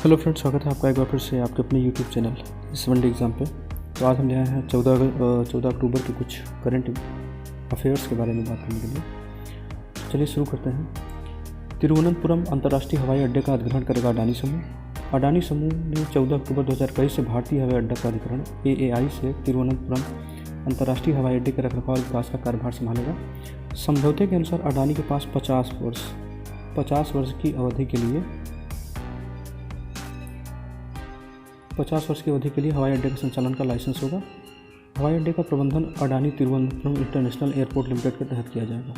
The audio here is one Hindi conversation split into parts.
हेलो फ्रेंड्स, स्वागत है आपका एक बार फिर से आपके अपने यूट्यूब चैनल इस वनडे एग्ज़ाम पे। तो आज हम ले आए हैं 14 अक्टूबर के कुछ करंट अफेयर्स के बारे में बात करने के लिए। तो चलिए शुरू करते हैं। तिरुवनंतपुरम अंतर्राष्ट्रीय हवाई अड्डे का अधिग्रहण करेगा अडानी समूह। अडानी समूह ने 14 अक्टूबर 2023 से भारतीय हवाई अड्डा का अधिग्रहण AAI से तिरुवनंतपुरम अंतर्राष्ट्रीय हवाई अड्डे के रखरखाव विकास का कार्यभार संभालेगा। समझौते के अनुसार अडानी के पास 50 वर्ष की अवधि के लिए हवाई अड्डे के संचालन का लाइसेंस होगा। हवाई अड्डे का प्रबंधन Adani Thiruvananthapuram international airport limited के तहत किया जाएगा।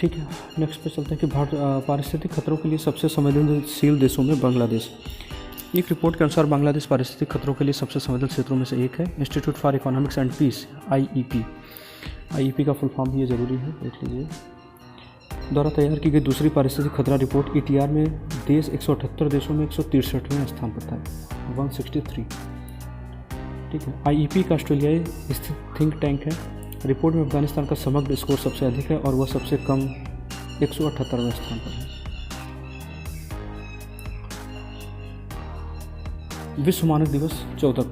ठीक है, नेक्स्ट पे चलते हैं कि पारिस्थितिक खतरों के लिए सबसे संवेदनशील देशों में बांग्लादेश। एक रिपोर्ट के अनुसार बांग्लादेश पारिस्थितिक खतरों के लिए सबसे संवेदनशील क्षेत्रों में से एक है। Institute for economics and peace IEP का फुल फॉर्म भी ये ज़रूरी है, देख लीजिए, द्वारा तैयार की गई दूसरी पारिस्थितिक खतरा रिपोर्ट ETR में देश 178 देशों में 163वें स्थान पर था, 163। ठीक है, IEP का ऑस्ट्रेलियाई स्थित थिंक टैंक है। रिपोर्ट में अफगानिस्तान का समग्र स्कोर सबसे अधिक है और वह सबसे कम 178वें स्थान पर है। विश्व मानक दिवस 14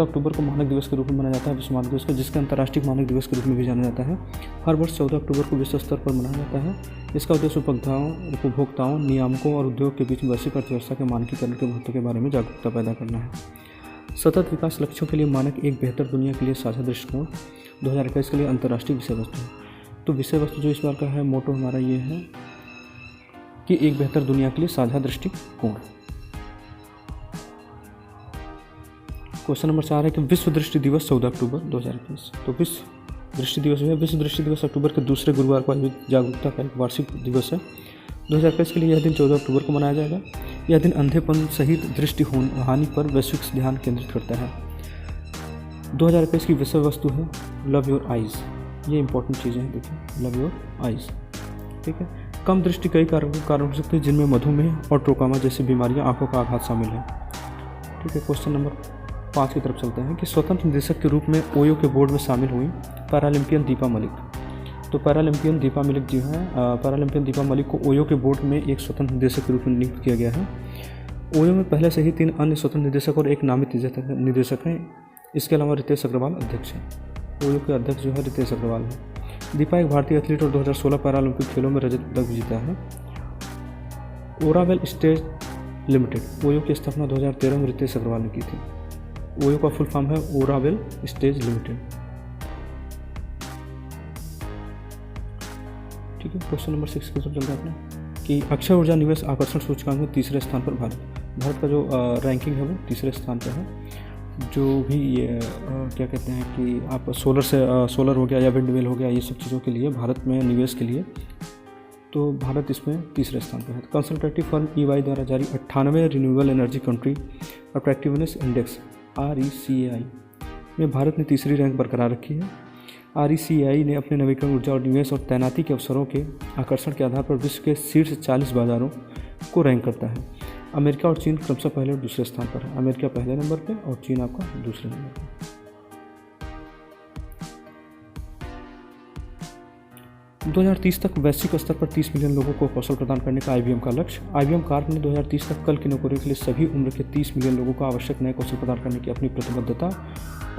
अक्टूबर को मानक दिवस के रूप में मनाया जाता है, विश्व मानक दिवस का, जिसके अंतर्राष्ट्रीय मानक दिवस के रूप में भी जाना जाता है। हर वर्ष 14 अक्टूबर को विश्व स्तर पर मनाया जाता है। इसका उद्देश्य उपभोक्ताओं, नियामकों और उद्योग के बीच वैश्विक अर्थव्यवस्था के मानकीकरण के महत्व के बारे में जागरूकता पैदा करना है। सतत विकास लक्ष्यों के लिए मानक एक बेहतर दुनिया के लिए साझा दृष्टिकोण 2021 के लिए अंतर्राष्ट्रीय विषय वस्तु है। तो विषय वस्तु जो इस बार का है, मोटो हमारा ये है कि एक बेहतर दुनिया के लिए साझा दृष्टिकोण। क्वेश्चन नंबर 4 है कि विश्व दृष्टि दिवस 14 अक्टूबर 2021। तो विश्व दृष्टि दिवस है, विश्व दृष्टि दिवस अक्टूबर के दूसरे गुरुवार को आयोजित जागरूकता का एक वार्षिक दिवस है। 2021 के लिए यह दिन 14 अक्टूबर को मनाया जाएगा। यह दिन अंधेपन सहित दृष्टि हानि पर वैश्विक ध्यान केंद्रित करता है। 2021 की विषय वस्तु है लव योर आइज़। ये इंपॉर्टेंट चीज़ें हैं, देखिए, लव योर आइज़। ठीक है, कम दृष्टि कई कारण हो सकते हैं, जिनमें मधुमेह और ट्रोकोमा जैसी बीमारियां, आंखों का आघात शामिल है। ठीक है, क्वेश्चन नंबर 5 की तरफ चलते हैं कि स्वतंत्र निदेशक के रूप में ओयो के बोर्ड में शामिल हुई पैरालंपियन दीपा मलिक। तो पैरालंपियन दीपा मलिक जो है, पैरालंपियन दीपा मलिक को ओयो के बोर्ड में एक स्वतंत्र निदेशक के रूप में नियुक्त किया गया है। ओयो में पहले से ही 3 अन्य स्वतंत्र निदेशक और एक नामित निदेशक हैं। इसके अलावा रितेश अग्रवाल अध्यक्ष हैं। ओयो के अध्यक्ष जो है रितेश अग्रवाल है। दीपा एक भारतीय एथलीट और 2016 पैरालंपिक खेलों में रजत पदक विजेता है। ओरावेल स्टेज लिमिटेड, ओयो की स्थापना 2013 में रितेश अग्रवाल ने की थी। ओयो का फुल फॉर्म है ओरावेल स्टेज लिमिटेड। ठीक है, क्वेश्चन नंबर 6 की तरफ चलते हैं अपने कि अक्षय ऊर्जा निवेश आकर्षण सूचकांक में तीसरे स्थान पर भारत का जो रैंकिंग है वो तीसरे स्थान पर है। जो भी ये क्या कहते हैं कि आप सोलर हो गया या विंड मिल हो गया, ये सब चीज़ों के लिए भारत में निवेश के लिए, तो भारत इसमें तीसरे स्थान पर है। कंसल्टेटिव फर्म EY द्वारा जारी 98वें renewable energy country attractiveness index RECI में भारत ने तीसरी रैंक बरकरार रखी है। RECI ने अपने नवीकरण ऊर्जा और निवेश और तैनाती के अवसरों के आकर्षण के आधार पर विश्व के शीर्ष 40 बाजारों को रैंक करता है। अमेरिका और चीन क्रमशः पहले और दूसरे स्थान पर है। अमेरिका पहले नंबर पे और चीन आपका दूसरे नंबर पर। 2030 तक वैश्विक स्तर पर 30 मिलियन लोगों को कौशल प्रदान करने का IBM का लक्ष्य। IBM कार्प ने 2030 तक कल की नौकरियों के लिए सभी उम्र के 30 मिलियन लोगों को आवश्यक नए कौशल प्रदान करने की अपनी प्रतिबद्धता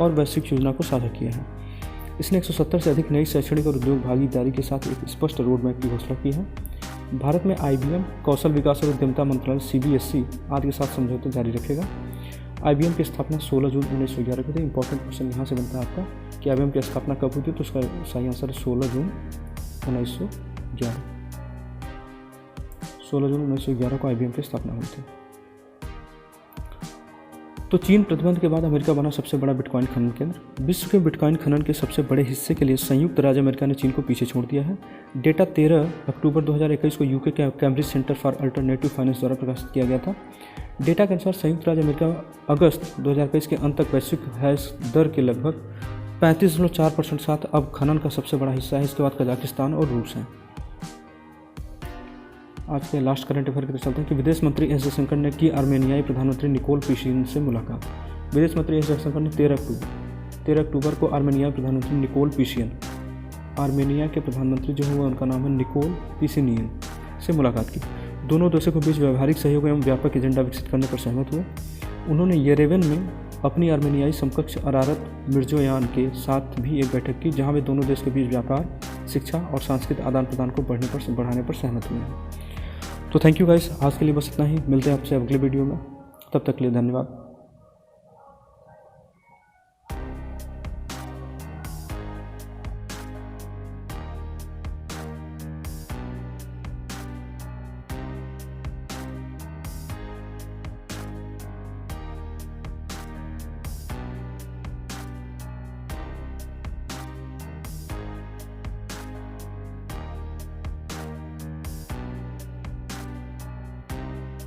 और वैश्विक योजना को साझा किया है। इसने 170 से अधिक नई शैक्षणिक और उद्योग भागीदारी के साथ एक स्पष्ट रोड मैप की घोषणा की है। भारत में IBM कौशल विकास और उद्यमिता मंत्रालय CBSE आदि के साथ समझौते जारी रखेगा। IBM की स्थापना 16 जून 1911 को थी। इंपॉर्टेंट क्वेश्चन यहाँ से बनता है आपका कि IBM की स्थापना कब हुई थी, तो उसका सही आंसर है 16 जून 1911 को IBM की स्थापना हुई थी। तो चीन प्रतिबंध के बाद अमेरिका बना सबसे बड़ा बिटकॉइन खनन केंद्र। विश्व के बिटकॉइन खनन के सबसे बड़े हिस्से के लिए संयुक्त राज्य अमेरिका ने चीन को पीछे छोड़ दिया है। डेटा 13 अक्टूबर 2021 को यूके के Cambridge centre for alternative finance द्वारा प्रकाशित किया गया था। डेटा के अनुसार संयुक्त राज्य अमेरिका अगस्त 2021 के अंत तक वैश्विक हैश दर के लगभग 35.4% साथ अब खनन का सबसे बड़ा हिस्सा है। इसके बाद कजाकिस्तान और रूस हैं। आज के लास्ट करंट अफेयर की तरफ चलते हैं कि विदेश मंत्री एस जयशंकर ने की आर्मेनियाई प्रधानमंत्री निकोल पेशिन से मुलाकात। विदेश मंत्री एस जयशंकर ने 13 अक्टूबर 13 अक्टूबर को आर्मेनिया के प्रधानमंत्री निकोल पिशियन, आर्मेनिया के प्रधानमंत्री जो हुए उनका नाम है निकोल पिशिनियन, से मुलाकात की। दोनों देशों के बीच व्यावहारिक सहयोग एवं व्यापक एजेंडा विकसित करने पर सहमत हुए। उन्होंने येरेवन में अपनी आर्मेनियाई समकक्ष अरारत मिर्जोयान के साथ भी एक बैठक की, जहां वे दोनों देश के बीच व्यापार, शिक्षा और सांस्कृतिक आदान प्रदान को बढ़ाने पर सहमत हुए हैं। तो थैंक यू गाइस, आज के लिए बस इतना ही। मिलते हैं आपसे अगले वीडियो में, तब तक के लिए धन्यवाद।